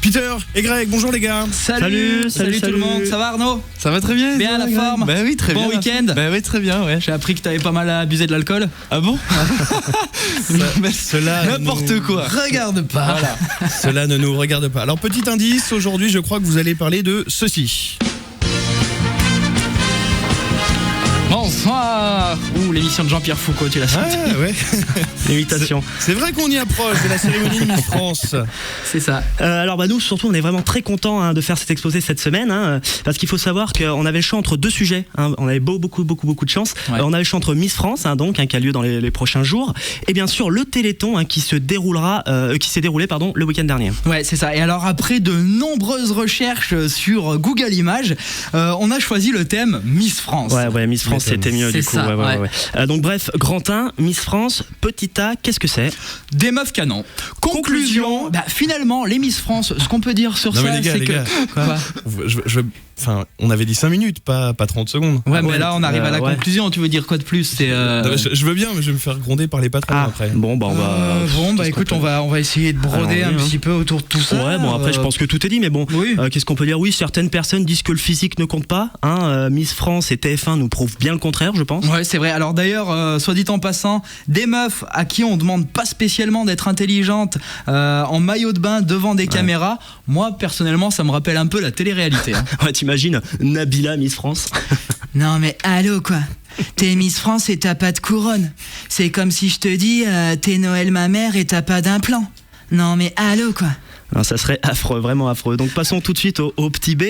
Peter et Greg, bonjour les gars. Salut tout le monde, ça va Arnaud? Ça va très bien. Bien la forme? Bah oui, très bien. Bon week-end? Bah oui, très bien, ouais. J'ai appris que t'avais pas mal abusé de l'alcool. Ah bon? Cela n'importe quoi. Regarde pas. Voilà. Cela ne nous regarde pas. Alors petit indice, aujourd'hui je crois que vous allez parler de ceci. Bonsoir. Ouh, l'émission de Jean-Pierre Foucault, tu l'as senti? Ah ouais. L'imitation. C'est vrai qu'on y approche de la cérémonie Miss France. C'est ça. Alors nous surtout on est vraiment très contents de faire cet exposé cette semaine parce qu'il faut savoir qu'on avait le choix entre deux sujets, on avait beaucoup de chance. Ouais. On avait le choix entre Miss France qui a lieu dans les prochains jours et bien sûr le Téléthon qui s'est déroulé le week-end dernier. Ouais, c'est ça. Et alors après de nombreuses recherches sur Google Images, on a choisi le thème Miss France. Ouais, Miss France c'était mieux C'est du coup. ça, Ouais. Donc bref, grand 1, Miss France, petit A, qu'est-ce que c'est? Des meufs canons. Conclusion, finalement les Miss France, ce qu'on peut dire sur Non, ça, mais les gars, c'est les que gars. Quoi On avait dit 5 minutes, pas 30 secondes. Ouais, mais là on arrive à la conclusion. Tu veux dire quoi de plus? C'est Non, mais je veux bien, mais je vais me faire gronder par les patrons après. Bon, on va. Écoute, on va essayer de broder un petit peu autour de tout ça. Ouais, bon après je pense que tout est dit, mais bon, Oui. qu'est-ce qu'on peut dire? Oui, certaines personnes disent que le physique ne compte pas. Miss France et TF1 nous prouvent bien le contraire, je pense. Ouais, c'est vrai. Alors d'ailleurs, soit dit en passant, des meufs à qui on demande pas spécialement d'être intelligentes en maillot de bain devant des caméras, moi personnellement ça me rappelle un peu la télé-réalité. Ouais, t'imagines Nabila Miss France. Non mais allô quoi. T'es Miss France et t'as pas de couronne. C'est comme si je te dis t'es Noël ma mère et t'as pas d'implant. Non mais allô quoi. Non, ça serait affreux, vraiment affreux. Donc passons tout de suite au petit B.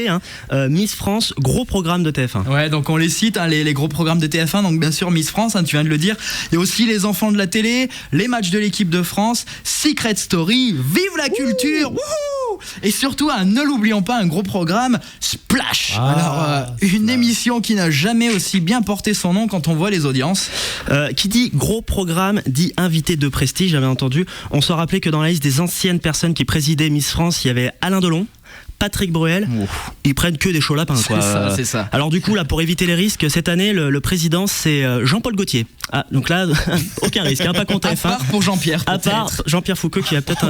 Miss France, gros programme de TF1. Ouais, donc on les cite, les gros programmes de TF1. Donc bien sûr Miss France, tu viens de le dire. Il y a aussi les enfants de la télé, les matchs de l'équipe de France, Secret Story, vive la culture, wouhou, et surtout, ne l'oublions pas, un gros programme, Splash. Alors une émission qui n'a jamais aussi bien porté son nom quand on voit les audiences. Qui dit gros programme dit invité de prestige, j'avais entendu. On se rappelait que dans la liste des anciennes personnes qui présidaient Miss France, il y avait Alain Delon, Patrick Bruel. Ils prennent que des chauds lapins, quoi. C'est ça. Alors du coup là, pour éviter les risques, cette année le président c'est Jean-Paul Gaultier. Donc là aucun risque, pas contre À TF1. part pour Jean-Pierre. À part peut-être. Jean-Pierre Foucault qui a peut-être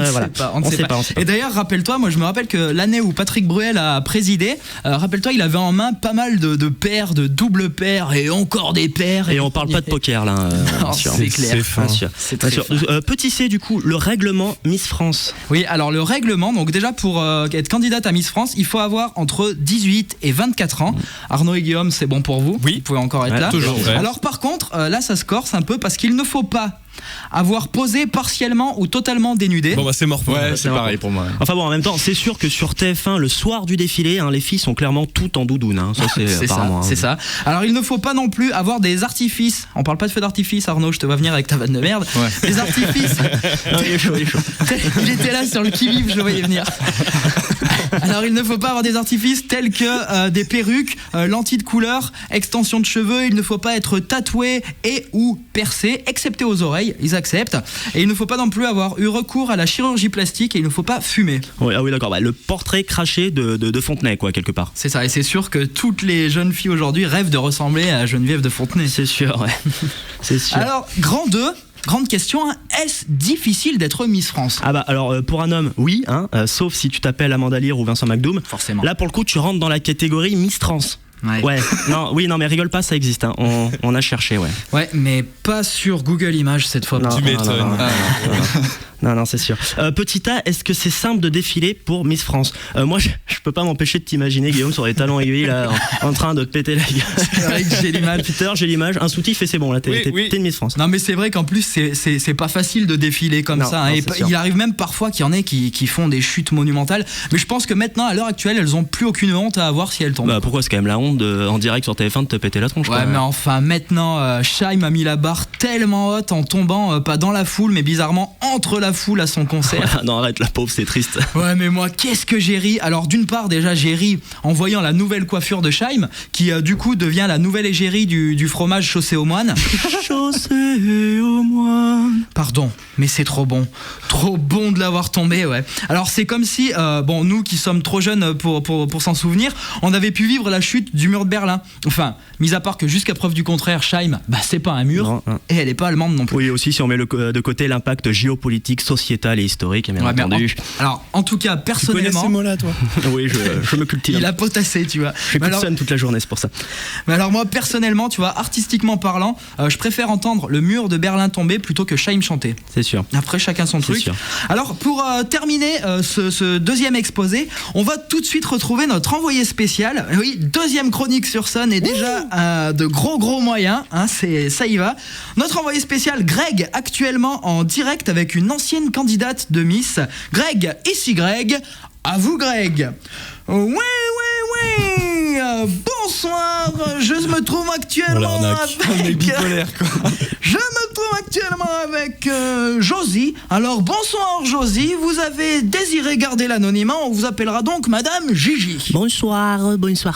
On ne sait pas. Et d'ailleurs, rappelle-toi, moi je me rappelle que l'année où Patrick Bruel a présidé, rappelle-toi, il avait en main pas mal de paires, de doubles paires et encore des paires. Et on parle pas de poker là. Non, c'est clair. C'est fin. Bien sûr. C'est Bien très sûr. fin. Petit C du coup, le règlement Miss France. Oui, alors le règlement, donc déjà pour être candidate à Miss France, il faut avoir entre 18 et 24 ans. Arnaud et Guillaume, c'est bon pour vous? Oui. Vous pouvez encore être Ouais, là. toujours, ouais. Alors par contre, là ça se corse un peu parce qu'il ne faut pas avoir posé partiellement ou totalement dénudé. Bon bah c'est mort pour moi. Ouais, c'est pareil pour moi. Enfin bon, en même temps, c'est sûr que sur TF1, le soir du défilé, les filles sont clairement toutes en doudoune. Ça c'est C'est ça, apparemment. c'est ça. Alors il ne faut pas non plus avoir des artifices. On parle pas de feu d'artifice, Arnaud, je te vois venir avec ta vanne de merde. Ouais. Des artifices. Non, il est chaud. Il était là sur le qui-vive, je le voyais venir. Alors il ne faut pas avoir des artifices tels que des perruques, lentilles de couleur, extension de cheveux. Il ne faut pas être tatoué et ou percé, excepté aux oreilles, ils acceptent. Et il ne faut pas non plus avoir eu recours à la chirurgie plastique et il ne faut pas fumer. Oui, ah oui, d'accord. Le portrait craché de Fontenay, quoi, quelque part. C'est ça, et c'est sûr que toutes les jeunes filles aujourd'hui rêvent de ressembler à Geneviève de Fontenay. C'est sûr, ouais. C'est sûr. Alors, grand 2, grande question, est-ce difficile d'être Miss France? Ah bah alors pour un homme, oui, sauf si tu t'appelles Amanda Lear ou Vincent McDoom. Forcément. Là pour le coup, tu rentres dans la catégorie Miss Trans. Ouais. Non, mais rigole pas, ça existe. On a cherché, ouais. Ouais, mais pas sur Google Images cette fois. Non, Tu m'étonnes. Non, c'est sûr. Petit A, est-ce que c'est simple de défiler pour Miss France? Moi, je peux pas m'empêcher de t'imaginer, Guillaume, sur les talons aiguilles, là, en train de te péter la gueule. C'est vrai que j'ai l'image. Peter, j'ai l'image, un soutif et c'est bon, là, t'es Oui. une Miss France. Non mais c'est vrai qu'en plus c'est pas facile de défiler comme Non, ça. non, Et c'est sûr. il arrive même parfois qu'il y en ait qui font des chutes monumentales. Mais je pense que maintenant, à l'heure actuelle, elles ont plus aucune honte à avoir si elles tombent. Bah pourquoi c'est quand même la honte en direct sur TF1 de te péter la tronche, Ouais, quoi. mais enfin maintenant, Shaim a mis la barre tellement haute en tombant pas dans la foule, mais bizarrement entre la foule à son concert. Non, arrête, la pauvre, c'est triste. Ouais, mais moi, qu'est-ce que j'ai ri. Alors d'une part, déjà, j'ai ri en voyant la nouvelle coiffure de Shaim, qui du coup devient la nouvelle égérie du fromage chaussé aux moines. danser au moins. Pardon, mais c'est trop bon. Trop bon de l'avoir tombé, ouais. Alors c'est comme si, nous qui sommes trop jeunes pour s'en souvenir, on avait pu vivre la chute du mur de Berlin. Enfin, mis à part que jusqu'à preuve du contraire, Scheim, c'est pas un mur, Non. et elle est pas allemande non plus. Oui, aussi si on met de côté l'impact géopolitique, sociétal et historique, bien entendu. Alors, en tout cas, Tu connais personnellement, ces mots-là, toi? Oui, je me cultive. il a potassé, tu vois. Je fais plus de scène toute la journée, c'est pour ça. Mais alors moi, personnellement, tu vois, artistiquement parlant, je préfère entendre le mur de Berlin tomber plutôt que Scheim chanter. C'est sûr. Après, chacun son truc. sûr. Alors, pour terminer ce deuxième exposé, on va tout de suite retrouver notre envoyé spécial. Oui, deuxième chronique sur Sun et déjà de gros moyens. Hein, ça y va. Notre envoyé spécial, Greg, actuellement en direct avec une ancienne candidate de Miss. Greg, ici Greg. À vous, Greg. Oui. Bonsoir. Je me trouve actuellement Je me trouve actuellement avec Josie. Alors bonsoir Josie, vous avez désiré garder l'anonymat, on vous appellera donc Madame Gigi. Bonsoir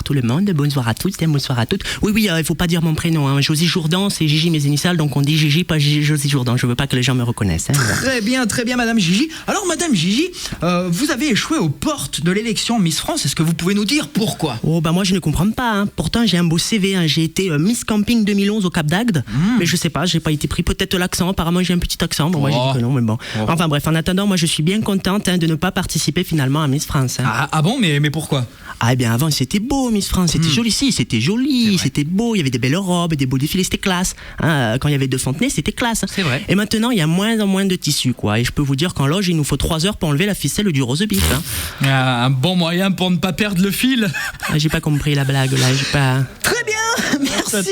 tout le monde, bonsoir à tous et bonsoir à toutes. Oui, il faut pas dire mon prénom, hein. Josie Jourdan, c'est Gigi mes initiales, donc on dit Gigi, pas Josie Jourdan. Je veux pas que les gens me reconnaissent. Hein. Très bien Madame Gigi. Alors Madame Gigi, vous avez échoué aux portes de l'élection Miss France, est-ce que vous pouvez nous dire pourquoi? Oh moi je ne comprends pas, hein. Pourtant j'ai un beau CV, hein. J'ai été Miss Camping 2011 au Cap d'Agde, mais je sais pas, j'ai pas été pris, peut-être l'accent, apparemment j'ai un petit accent, bon moi j'ai dit que non, mais bon. Enfin bref, en attendant, moi je suis bien contente de ne pas participer finalement à Miss France. Hein. Ah bon, mais pourquoi? Ah bien avant c'était beau Miss France, c'était joli, c'était joli, c'était beau, il y avait des belles robes, des beaux défilés, c'était classe. Hein, quand il y avait 2 Fontenay, c'était classe. C'est vrai. Et maintenant il y a moins en moins de tissus quoi, et je peux vous dire qu'en loge il nous faut 3 heures pour enlever la ficelle du rose beef. Hein. Un bon moyen pour ne pas perdre le fil. Ah, j'ai pas compris la blague là, j'ai pas... Très bien, merci.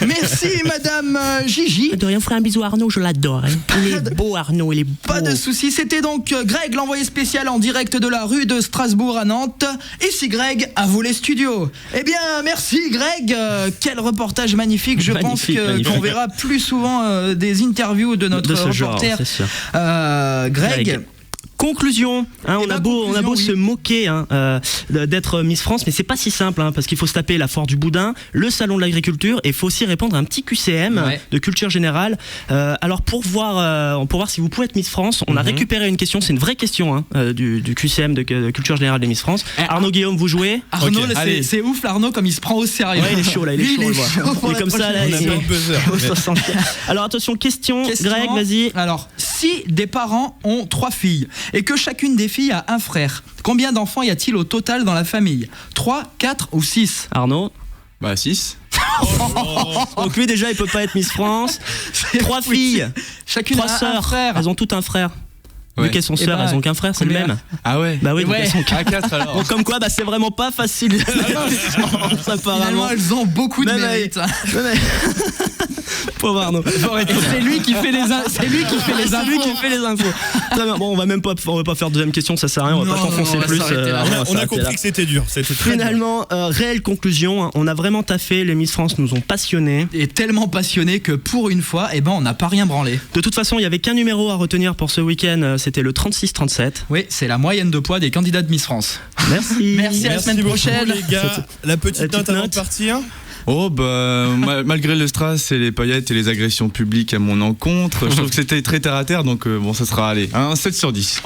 Merci Madame Gigi. De rien, ferai un bisou à Arnaud, je l'adore. Hein. Il est beau Arnaud, il est beau. Pas de soucis, c'était donc Greg, l'envoyé spécial en direct de la rue de Strasbourg à Nantes. Ici Greg, à vous les studios. Eh bien, merci Greg, quel reportage magnifique. Je pense qu'on verra plus souvent des interviews de notre reporter. Genre, c'est sûr. Greg. Conclusion, hein, on a beau se moquer d'être Miss France, mais c'est pas si simple, hein, parce qu'il faut se taper la foire du boudin, le salon de l'agriculture, et il faut aussi répondre à un petit QCM de culture générale. Alors pour voir si vous pouvez être Miss France, on a récupéré une question, c'est une vraie question du QCM de culture générale des Miss France. Arnaud Guillaume, vous jouez? Arnaud, c'est ouf l'Arnaud comme il se prend au sérieux. Ouais, il est chaud là, il est chaud. Et comme ça là, il est buzzer. Alors attention, question, Greg, vas-y. Alors, si des parents ont 3 filles et que chacune des filles a un frère, combien d'enfants y a-t-il au total dans la famille? 3, 4 ou 6? Arnaud? 6. Donc lui déjà il peut pas être Miss France. 3 filles, chacune 3 a un sœurs, frère. elles ont toutes un frère. Vu qu'elles sont sœurs, elles ont qu'un frère, c'est le même. Ah ouais. Bah oui, donc elles sont 4 alors. Donc comme quoi, c'est vraiment pas facile. Finalement, elles ont beaucoup de mérite. Pauvre Arnaud. C'est lui qui fait les infos. Très bien. Bon, on va pas faire deuxième question, ça sert à rien, on va pas s'enfoncer plus. On a compris que c'était dur. Finalement, réelle conclusion, on a vraiment taffé, les Miss France nous ont passionnés. Et tellement passionnés que pour une fois, on n'a pas rien branlé. De toute façon, il y avait qu'un numéro à retenir pour ce week-end, c'était le 36-37. Oui, c'est la moyenne de poids des candidats de Miss France. Merci. Merci à la semaine prochaine. Les gars, la petite note avant de partir. Oh malgré le stress et les paillettes et les agressions publiques à mon encontre, je trouve que c'était très terre à terre, donc ça sera un 7 sur 10.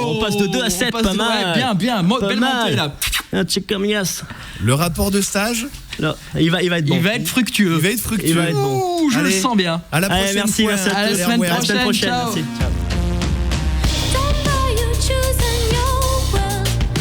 On passe de 2 à 7, pas mal. Bien, belle montée là. Un check comme yes. Le rapport de stage, là, il va être bon. Il va être fructueux. Il va être bon. Je le sens bien. À la prochaine merci, fois. merci à la semaine prochaine. Ciao.